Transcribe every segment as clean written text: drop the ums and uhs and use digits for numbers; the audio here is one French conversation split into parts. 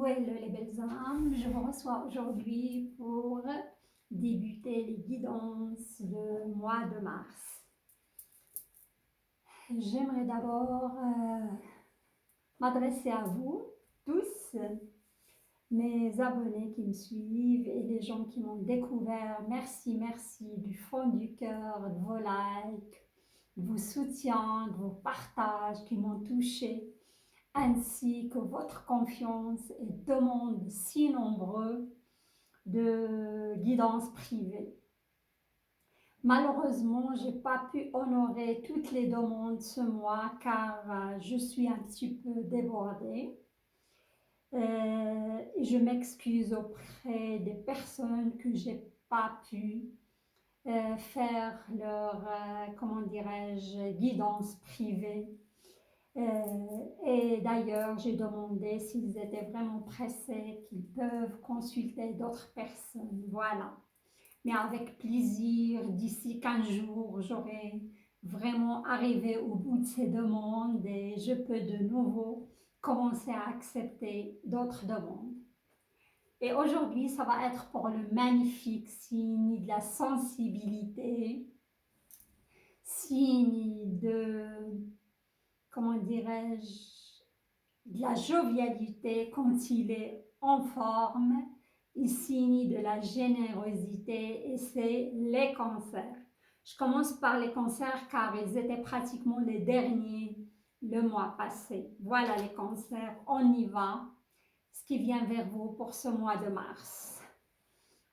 Hello les belles âmes, je vous reçois aujourd'hui pour débuter les guidances le mois de mars. J'aimerais d'abord m'adresser à vous tous, mes abonnés qui me suivent et les gens qui m'ont découvert. Merci, merci du fond du cœur, de vos likes, de vos soutiens, de vos partages qui m'ont touché, ainsi que votre confiance et demandes si nombreux de guidance privée. Malheureusement, je n'ai pas pu honorer toutes les demandes ce mois car je suis un petit peu débordée. Je m'excuse auprès des personnes que je n'ai pas pu faire leur, comment dirais-je, guidance privée. Et d'ailleurs, j'ai demandé s'ils étaient vraiment pressés, qu'ils peuvent consulter d'autres personnes. Voilà. Mais avec plaisir, d'ici 15 jours, j'aurai vraiment arrivé au bout de ces demandes et je peux de nouveau commencer à accepter d'autres demandes. Et aujourd'hui, ça va être pour le magnifique signe de la sensibilité, signe de, comment dirais-je, de la jovialité quand il est en forme, il signe de la générosité et c'est les cancers. Je commence par les cancers car ils étaient pratiquement les derniers le mois passé. Voilà les cancers, on y va. Ce qui vient vers vous pour ce mois de mars.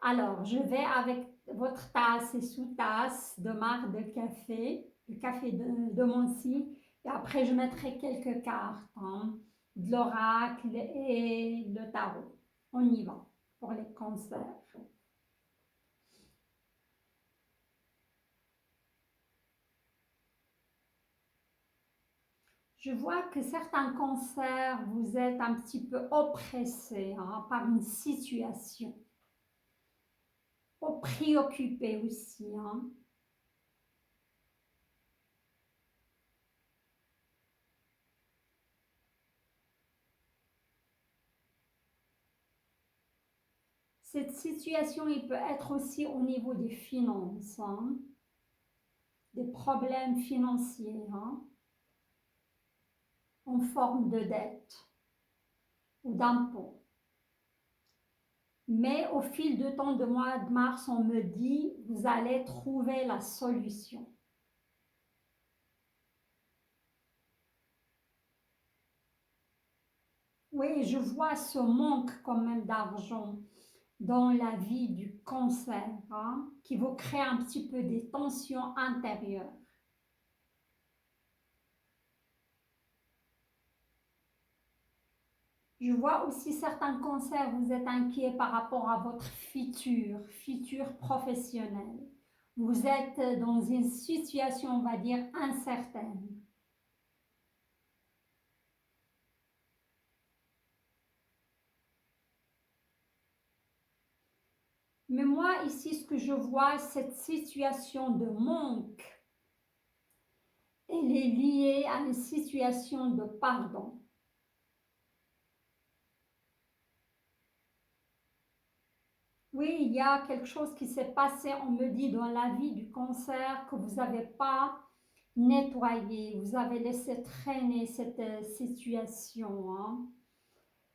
Alors, je vais avec votre tasse et sous-tasse de marc de café, le café de Moncy, et après je mettrai quelques cartes, de l'oracle et le tarot. On y va pour les cancers. Je vois que certains cancers, vous êtes un petit peu oppressés par une situation, préoccupés aussi. Cette situation, il peut être aussi au niveau des finances, des problèmes financiers en forme de dette ou d'impôt. Mais au fil du temps de mois de mars, on me dit, vous allez trouver la solution. Oui, je vois ce manque quand même d'argent dans la vie du cancer qui vous crée un petit peu des tensions intérieures. Je vois aussi certains cancers, vous êtes inquiets par rapport à votre futur professionnel. Vous êtes dans une situation, on va dire, incertaine. Mais moi, ici, ce que je vois, cette situation de manque, elle est liée à une situation de pardon. Oui, il y a quelque chose qui s'est passé, on me dit, dans la vie du cancer que vous n'avez pas nettoyé, vous avez laissé traîner cette situation.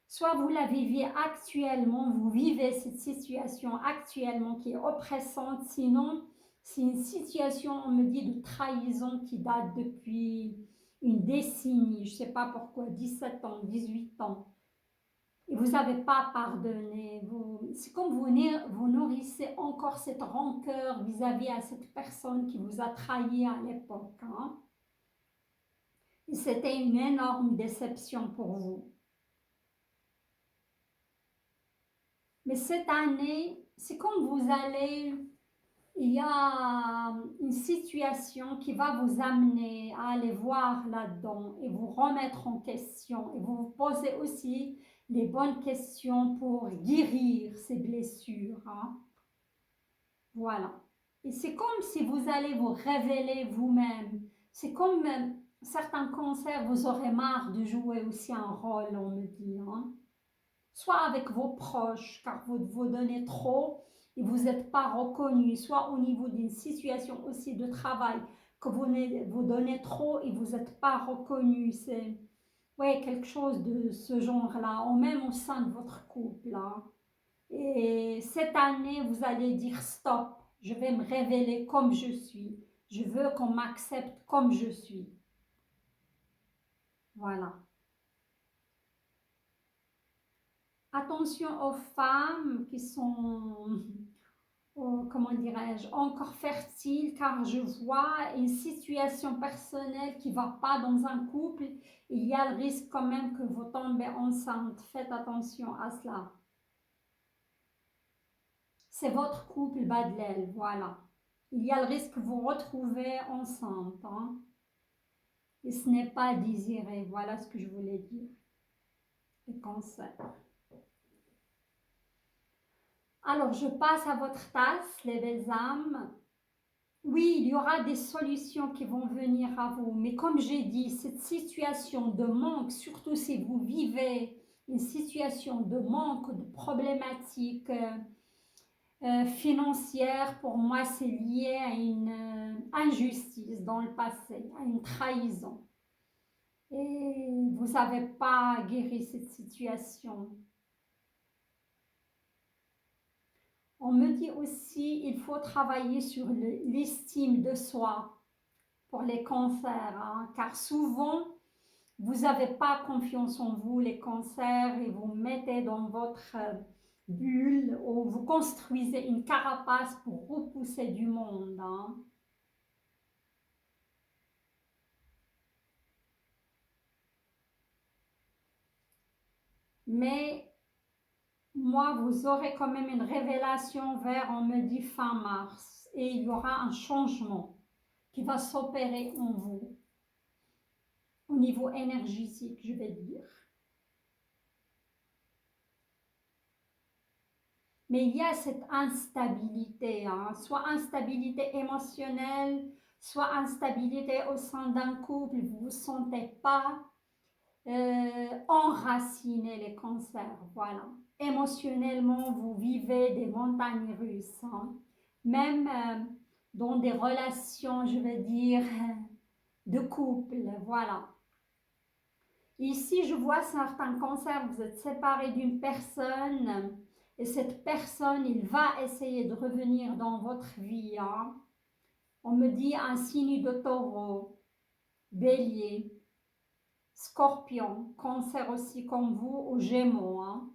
Soit vous la vivez actuellement, vous vivez cette situation actuellement qui est oppressante, sinon c'est une situation, on me dit, de trahison qui date depuis une décennie, je ne sais pas pourquoi, 17 ans, 18 ans. Et vous n'avez pas pardonné. C'est comme vous nourrissez encore cette rancœur vis-à-vis à cette personne qui vous a trahi à l'époque. Et c'était une énorme déception pour vous. Mais cette année, c'est comme vous allez, il y a une situation qui va vous amener à aller voir là-dedans et vous remettre en question et vous vous posez aussi les bonnes questions pour guérir ces blessures. Voilà. Et c'est comme si vous allez vous révéler vous-même. C'est comme certains concerts, vous aurez marre de jouer aussi un rôle, on me dit. soit avec vos proches, car vous donnez trop et vous n'êtes pas reconnu, soit au niveau d'une situation aussi de travail, que vous donnez trop et vous n'êtes pas reconnu. C'est ouais, quelque chose de ce genre-là, ou même au sein de votre couple, hein. Et cette année, vous allez dire stop, je vais me révéler comme je suis. Je veux qu'on m'accepte comme je suis. Voilà. Attention aux femmes qui sont, comment dirais-je, encore fertiles, car je vois une situation personnelle qui ne va pas dans un couple. Il y a le risque quand même que vous tombez enceinte. Faites attention à cela. C'est votre couple bas de l'aile, voilà. Il y a le risque que vous vous retrouvez enceinte, hein, et ce n'est pas désiré. Voilà ce que je voulais dire. Les cancers. Alors, je passe à votre tasse, les belles âmes. Oui, il y aura des solutions qui vont venir à vous, mais comme j'ai dit, cette situation de manque, surtout si vous vivez une situation de manque, de problématique financière, pour moi, c'est lié à une injustice dans le passé, à une trahison. Et vous n'avez pas guéri cette situation. On me dit aussi il faut travailler sur l'estime de soi pour les cancers, hein, car souvent, vous n'avez pas confiance en vous, les cancers, et vous mettez dans votre bulle ou vous construisez une carapace pour repousser du monde, hein. Mais moi, vous aurez quand même une révélation vers, on me dit, fin mars. Et il y aura un changement qui va s'opérer en vous, au niveau énergétique, je vais dire. Mais il y a cette instabilité, hein, soit instabilité émotionnelle, soit instabilité au sein d'un couple, vous ne vous sentez pas enraciné, les cancers, voilà. Émotionnellement, vous vivez des montagnes russes, hein. Même dans des relations, je veux dire, de couple, voilà. Ici, je vois certains cancers, vous êtes séparés d'une personne et cette personne, il va essayer de revenir dans votre vie, hein. On me dit un signe de taureau, bélier, scorpion, cancer aussi comme vous, aux gémeaux, hein.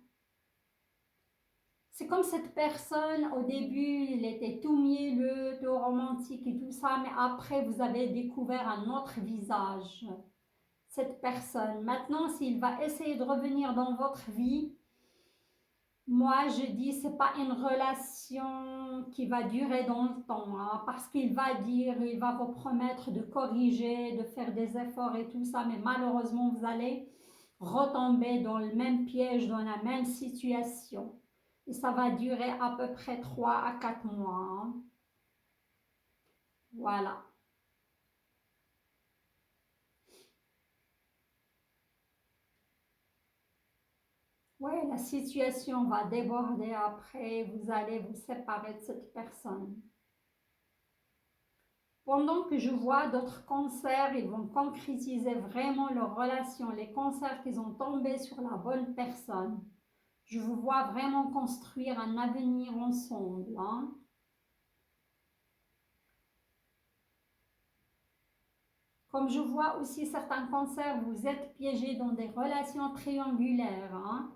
C'est comme cette personne, au début, il était tout mielleux, tout romantique et tout ça, mais après, vous avez découvert un autre visage, cette personne. Maintenant, s'il va essayer de revenir dans votre vie, moi, je dis, c'est pas une relation qui va durer dans le temps, hein, parce qu'il va dire, il va vous promettre de corriger, de faire des efforts et tout ça, mais malheureusement, vous allez retomber dans le même piège, dans la même situation. Et ça va durer à peu près 3 à 4 mois, hein. Voilà. Ouais, la situation va déborder après, vous allez vous séparer de cette personne. Pendant que je vois d'autres cancers, ils vont concrétiser vraiment leur relation, les cancers qu'ils ont tombé sur la bonne personne. Je vous vois vraiment construire un avenir ensemble, hein. Comme je vois aussi certains cancers, vous êtes piégés dans des relations triangulaires, hein.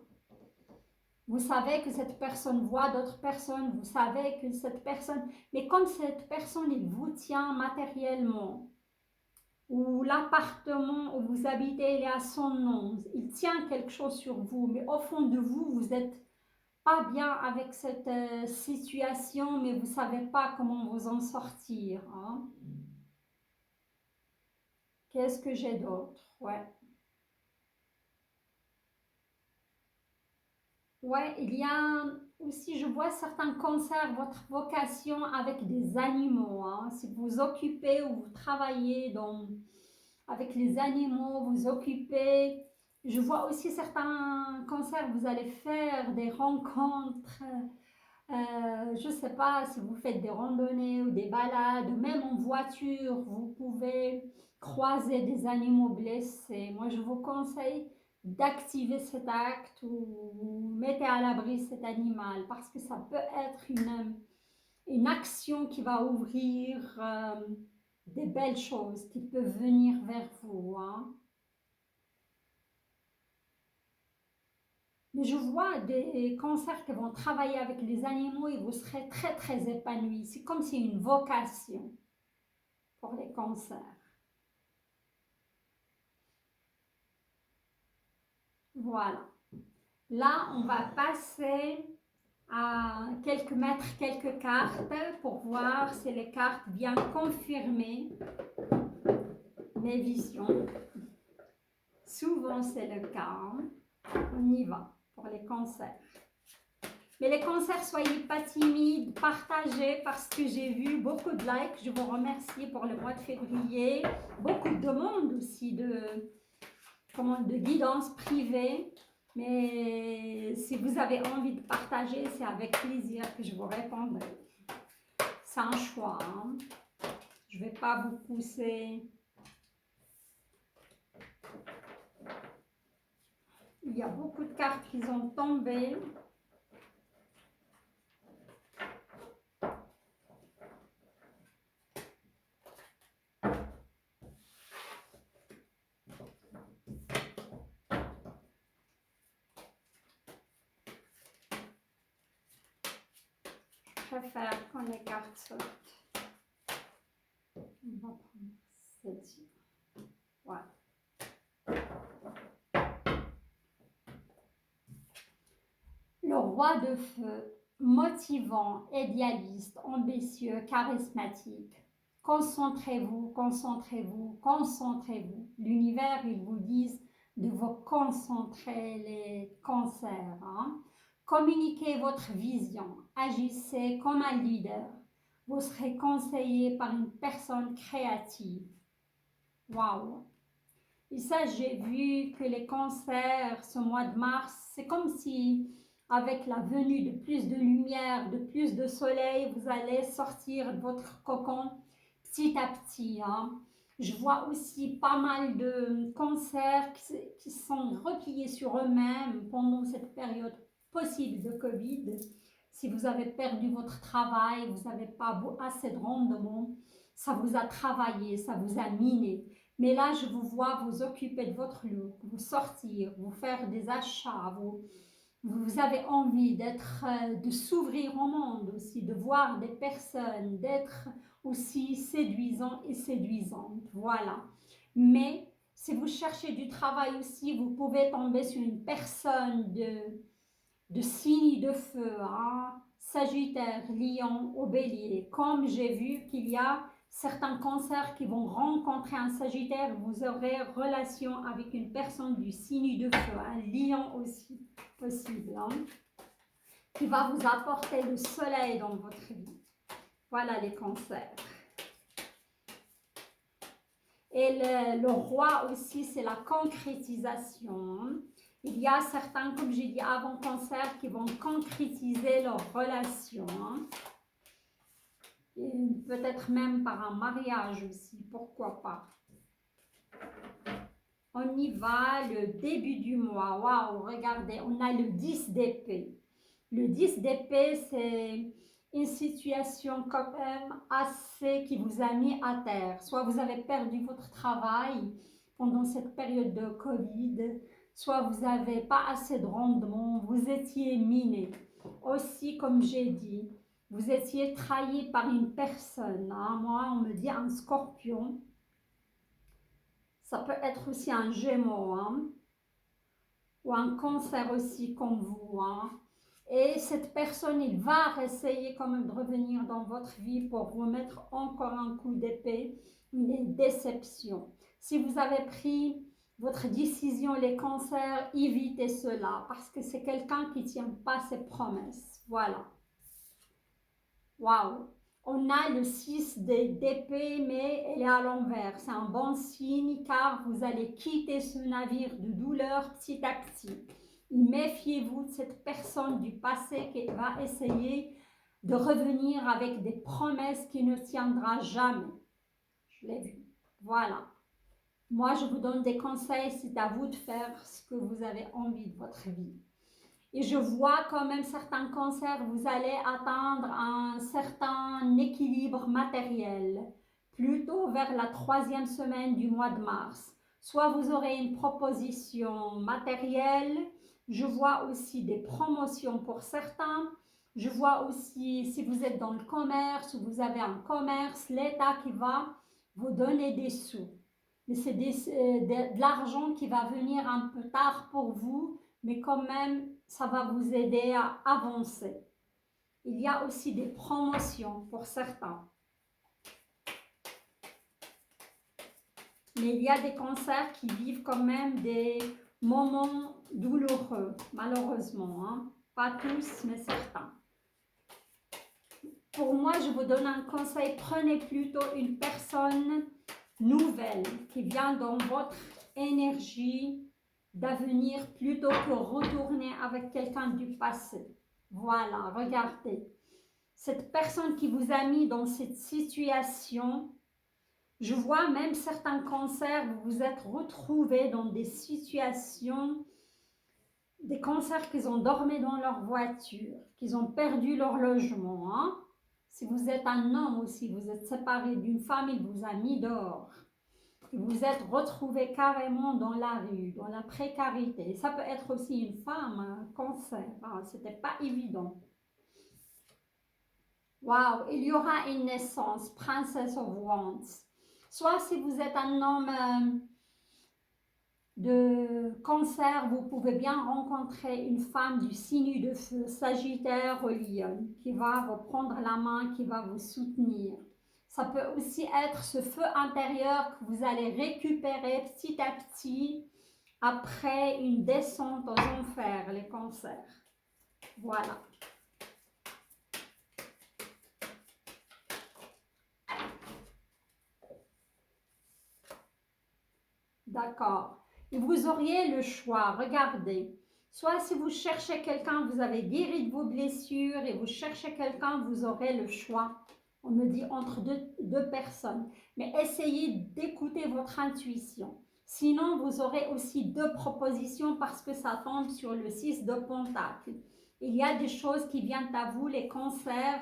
Vous savez que cette personne voit d'autres personnes, vous savez que cette personne... Mais comme cette personne, il vous tient matériellement, ou l'appartement où vous habitez, il est à son nom, il tient quelque chose sur vous, mais au fond de vous, vous n'êtes pas bien avec cette situation, mais vous ne savez pas comment vous en sortir, hein. Qu'est-ce que j'ai d'autre? Ouais. Ouais, il y a aussi, je vois certains cancers, votre vocation avec des animaux, hein. Si vous vous occupez ou vous travaillez avec les animaux, vous occupez Je vois aussi certains cancers, vous allez faire des rencontres. Je ne sais pas si vous faites des randonnées ou des balades, ou même en voiture, vous pouvez croiser des animaux blessés. Moi, je vous conseille d'activer cet acte ou mettez à l'abri cet animal parce que ça peut être une action qui va ouvrir des belles choses qui peuvent venir vers vous, hein. Mais je vois des concerts qui vont travailler avec les animaux et vous serez très très épanouis. C'est comme si une vocation pour les concerts. Voilà. Là, on va passer à mettre quelques cartes pour voir si les cartes viennent confirmer mes visions. Souvent, c'est le cas. On y va pour les concerts. Mais les concerts, soyez pas timides, partagez parce que j'ai vu beaucoup de likes. Je vous remercie pour le mois de février. Beaucoup de demandes aussi de guidance privée. Mais si vous avez envie de partager, c'est avec plaisir que je vous répondrai. C'est un choix, hein. Je ne vais pas vous pousser. Il y a beaucoup de cartes qui ont tombé. Je préfère quand les cartes sautent. On va prendre celle-ci. Voilà. Le roi de feu, motivant, idéaliste, ambitieux, charismatique. Concentrez-vous, concentrez-vous, concentrez-vous. L'univers, ils vous disent de vous concentrer, les cancers, hein. Communiquez votre vision, agissez comme un leader. Vous serez conseillé par une personne créative. Waouh! Et ça, j'ai vu que les cancers, ce mois de mars, c'est comme si, avec la venue de plus de lumière, de plus de soleil, vous allez sortir de votre cocon petit à petit, hein. Je vois aussi pas mal de cancers qui sont repliés sur eux-mêmes pendant cette période possible de Covid. Si vous avez perdu votre travail, vous n'avez pas assez de rendement, ça vous a travaillé, ça vous a miné. Mais là, je vous vois vous occuper de votre look, vous sortir, vous faire des achats, vous avez envie de s'ouvrir au monde aussi, de voir des personnes, d'être aussi séduisant et séduisante. Voilà. Mais si vous cherchez du travail aussi, vous pouvez tomber sur une personne de signe de feu, hein? Sagittaire, Lion ou Bélier. Comme j'ai vu qu'il y a certains cancers qui vont rencontrer un Sagittaire, vous aurez relation avec une personne du signe de feu, un Lion aussi possible, hein? Qui va vous apporter le soleil dans votre vie. Voilà les cancers. Et le roi aussi, c'est la concrétisation. Il y a certains, comme j'ai dit avant, cancers qui vont concrétiser leur relation. Peut-être même par un mariage aussi, pourquoi pas. On y va, le début du mois. Waouh, regardez, on a le 10 d'épée. Le 10 d'épée, c'est une situation quand même assez qui vous a mis à terre. Soit vous avez perdu votre travail pendant cette période de Covid, soit vous n'avez pas assez de rendement, vous étiez miné. Aussi, comme j'ai dit, vous étiez trahi par une personne, hein. Moi, on me dit un scorpion. Ça peut être aussi un gémeau, hein, ou un cancer aussi comme vous, hein. Et cette personne, il va essayer quand même de revenir dans votre vie pour vous mettre encore un coup d'épée, une déception. Si vous avez pris votre décision, les cancers, évitez cela parce que c'est quelqu'un qui ne tient pas ses promesses. Voilà. Waouh! On a le 6 d'épée, mais elle est à l'envers. C'est un bon signe car vous allez quitter ce navire de douleur petit à petit. Méfiez-vous de cette personne du passé qui va essayer de revenir avec des promesses qui ne tiendra jamais. Je l'ai vu. Voilà. Moi, je vous donne des conseils. C'est à vous de faire ce que vous avez envie de votre vie. Et je vois quand même certains cancers, vous allez atteindre un certain équilibre matériel, plutôt vers la 3e semaine du mois de mars. Soit vous aurez une proposition matérielle, je vois aussi des promotions pour certains, je vois aussi si vous êtes dans le commerce ou vous avez un commerce, l'État qui va vous donner des sous. Mais c'est de l'argent qui va venir un peu tard pour vous, mais quand même, ça va vous aider à avancer. Il y a aussi des promotions pour certains. Mais il y a des cancers qui vivent quand même des moments douloureux, malheureusement. Hein. Pas tous, mais certains. Pour moi, je vous donne un conseil. Prenez plutôt une personne nouvelle qui vient dans votre énergie d'avenir plutôt que retourner avec quelqu'un du passé. Voilà, regardez. Cette personne qui vous a mis dans cette situation, je vois même certains cancers, vous vous êtes retrouvés dans des situations, des cancers qu'ils ont dormi dans leur voiture, qu'ils ont perdu leur logement. Hein? Si vous êtes un homme aussi, vous êtes séparé d'une femme, il vous a mis dehors. Vous êtes retrouvé carrément dans la rue, dans la précarité. Ça peut être aussi une femme, un cancer. Ah, c'était pas évident. Waouh, il y aura une naissance, Princess of Wands. Soit si vous êtes un homme de cancer, vous pouvez bien rencontrer une femme du signe de feu, Sagittaire ou Lion, qui va vous prendre la main, qui va vous soutenir. Ça peut aussi être ce feu intérieur que vous allez récupérer petit à petit après une descente aux enfers, les cancers. Voilà. D'accord. Et vous auriez le choix, regardez. Soit si vous cherchez quelqu'un, vous avez guéri de vos blessures et vous cherchez quelqu'un, vous aurez le choix. On me dit entre deux personnes. Mais essayez d'écouter votre intuition. Sinon, vous aurez aussi 2 propositions parce que ça tombe sur le 6 de Pentacle. Il y a des choses qui viennent à vous, les cancers,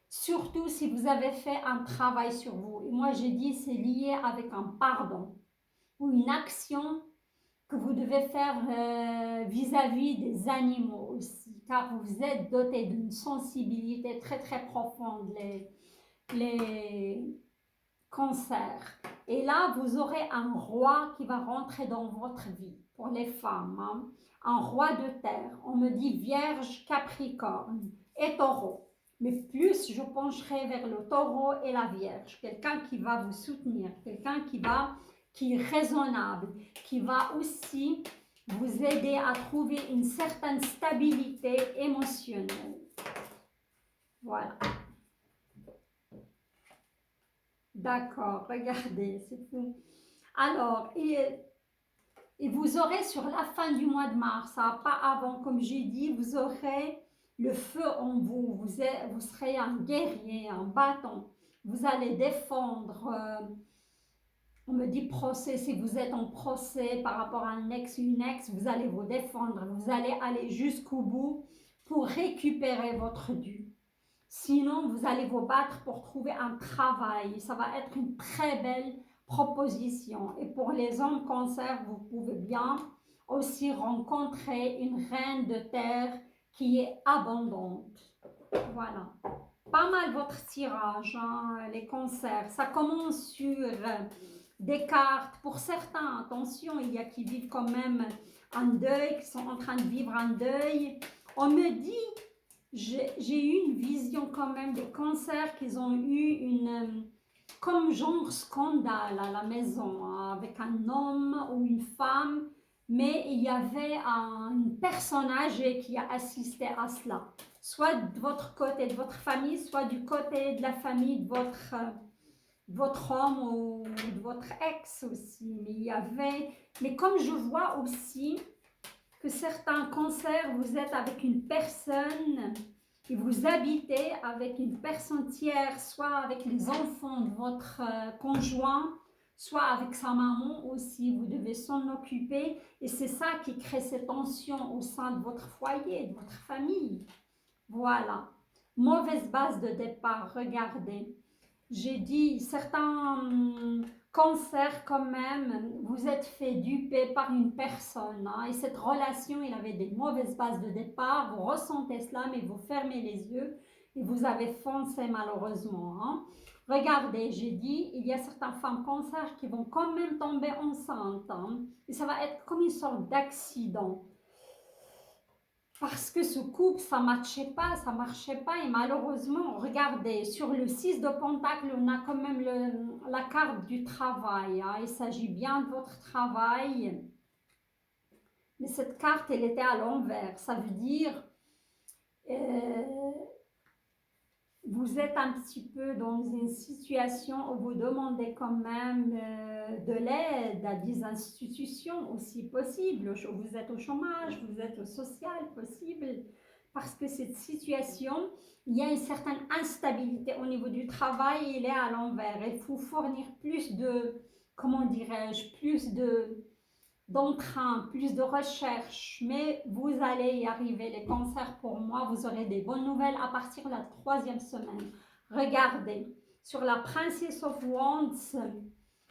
surtout si vous avez fait un travail sur vous. Et moi, j'ai dit c'est lié avec un pardon ou une action que vous devez faire vis-à-vis des animaux aussi, car vous êtes doté d'une sensibilité très très profonde, les cancers. Et là, vous aurez un roi qui va rentrer dans votre vie, pour les femmes, hein. Un roi de terre. On me dit Vierge, Capricorne et Taureau. Mais plus je pencherai vers le Taureau et la Vierge. Quelqu'un qui va vous soutenir, quelqu'un qui est raisonnable, qui va aussi vous aider à trouver une certaine stabilité émotionnelle. Voilà. D'accord, regardez, c'est fou. Alors, et vous aurez sur la fin du mois de mars, hein, pas avant, comme j'ai dit, vous aurez le feu en vous. Vous serez un guerrier, un bâton. Vous allez défendre. On me dit procès, si vous êtes en procès par rapport à un ex ou une ex, vous allez vous défendre. Vous allez aller jusqu'au bout pour récupérer votre dû. Sinon, vous allez vous battre pour trouver un travail. Ça va être une très belle proposition. Et pour les hommes cancer, vous pouvez bien aussi rencontrer une reine de terre qui est abondante. Voilà. Pas mal votre tirage, hein, les cancers. Ça commence sur des cartes. Pour certains, attention, il y a qui vivent quand même un deuil, qui sont en train de vivre un deuil. On me dit, j'ai eu une vision quand même des cancers qu'ils ont eu comme genre scandale à la maison, hein, avec un homme ou une femme, mais il y avait une personne âgée qui a assisté à cela. soit de votre côté, de votre famille, soit du côté de la famille de votre homme ou de votre ex aussi. Mais comme je vois aussi que certains cancers, vous êtes avec une personne et vous habitez avec une personne tierce, soit avec les enfants de votre conjoint, soit avec sa maman aussi, vous devez s'en occuper et c'est ça qui crée ces tensions au sein de votre foyer, de votre famille. Voilà. Mauvaise base de départ, regardez. J'ai dit, certains cancers quand même, vous êtes fait duper par une personne. Hein, et cette relation, il avait des mauvaises bases de départ. Vous ressentez cela, mais vous fermez les yeux et vous avez foncé malheureusement. Hein. Regardez, j'ai dit, il y a certaines femmes cancers qui vont quand même tomber enceintes. Hein, et ça va être comme une sorte d'accident. Parce que ce couple, ça ne marchait pas et malheureusement, regardez, sur le 6 de Pentacle, on a quand même la carte du travail. Hein, il s'agit bien de votre travail, mais cette carte, elle était à l'envers. Ça veut dire, vous êtes un petit peu dans une situation où vous demandez quand même de l'aide à des institutions aussi possibles. Vous êtes au chômage, vous êtes au social possible. Parce que cette situation, il y a une certaine instabilité au niveau du travail, il est à l'envers. Il faut fournir plus de, comment dirais-je, d'entrain, plus de recherche, mais vous allez y arriver. Les cancers, pour moi, vous aurez des bonnes nouvelles à partir de la 3e semaine. Regardez, sur la Princess of Wands,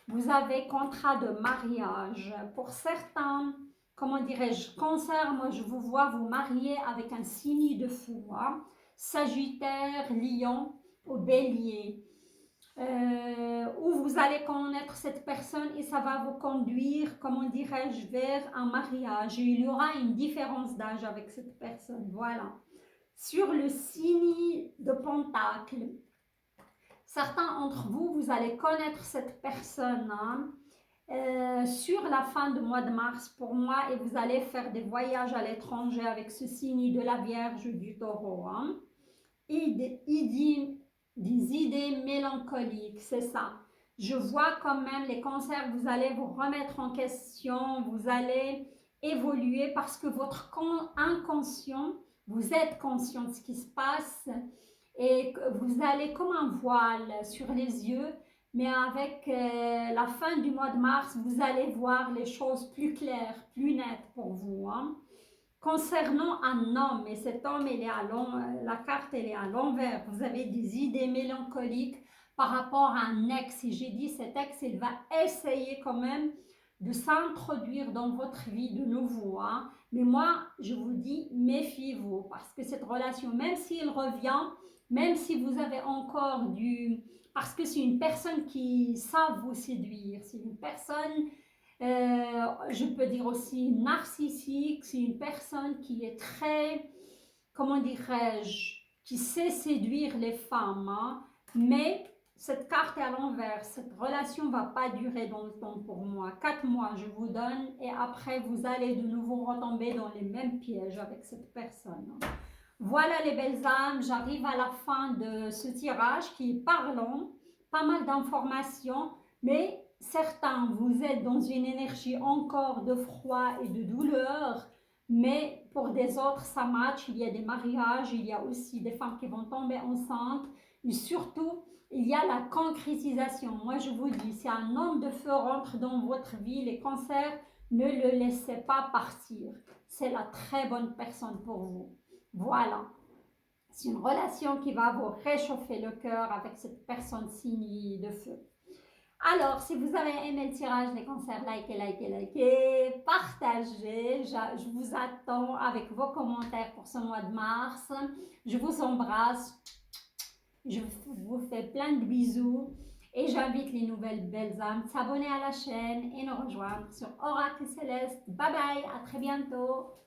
vous avez contrat de mariage. Pour certains, comment dirais-je, cancer, moi je vous vois vous marier avec un signe de feu. Hein? Sagittaire, Lion ou Bélier. Où vous allez connaître cette personne et ça va vous conduire, comment dirais-je, vers un mariage. Et il y aura une différence d'âge avec cette personne. Voilà. Sur le signe de Pentacle, certains d'entre vous, vous allez connaître cette personne sur la fin du mois de mars pour moi et vous allez faire des voyages à l'étranger avec ce signe de la Vierge du Taureau. Hein. Des idées mélancoliques, c'est ça. Je vois quand même les cancers, vous allez vous remettre en question, vous allez évoluer parce que votre inconscient, vous êtes conscient de ce qui se passe et vous allez comme un voile sur les yeux, mais avec la fin du mois de mars, vous allez voir les choses plus claires, plus nettes pour vous. Hein. Concernant un homme, et cet homme, la carte, elle est à l'envers. Vous avez des idées mélancoliques par rapport à un ex. Et j'ai dit, cet ex, il va essayer quand même de s'introduire dans votre vie de nouveau. Hein. Mais moi, je vous dis, méfiez-vous, parce que cette relation, même s'il revient, même si vous avez encore parce que c'est une personne qui sait vous séduire, c'est une personne... je peux dire aussi narcissique, c'est une personne qui est très, comment dirais-je, qui sait séduire les femmes, hein, mais cette carte est à l'envers, cette relation ne va pas durer dans le temps pour moi. 4 mois, je vous donne, et après, vous allez de nouveau retomber dans les mêmes pièges avec cette personne. Voilà les belles âmes, j'arrive à la fin de ce tirage qui est parlant, pas mal d'informations, mais certains, vous êtes dans une énergie encore de froid et de douleur, mais pour des autres, ça match. Il y a des mariages, il y a aussi des femmes qui vont tomber enceintes, et surtout, il y a la concrétisation. Moi, je vous dis, si un homme de feu rentre dans votre vie, les cancers, ne le laissez pas partir. C'est la très bonne personne pour vous. Voilà. C'est une relation qui va vous réchauffer le cœur avec cette personne signe de feu. Alors, si vous avez aimé le tirage des cancers, likez, partagez. Je vous attends avec vos commentaires pour ce mois de mars. Je vous embrasse. Je vous fais plein de bisous. Et j'invite les nouvelles belles âmes à s'abonner à la chaîne et nous rejoindre sur Oracle Céleste. Bye bye, à très bientôt.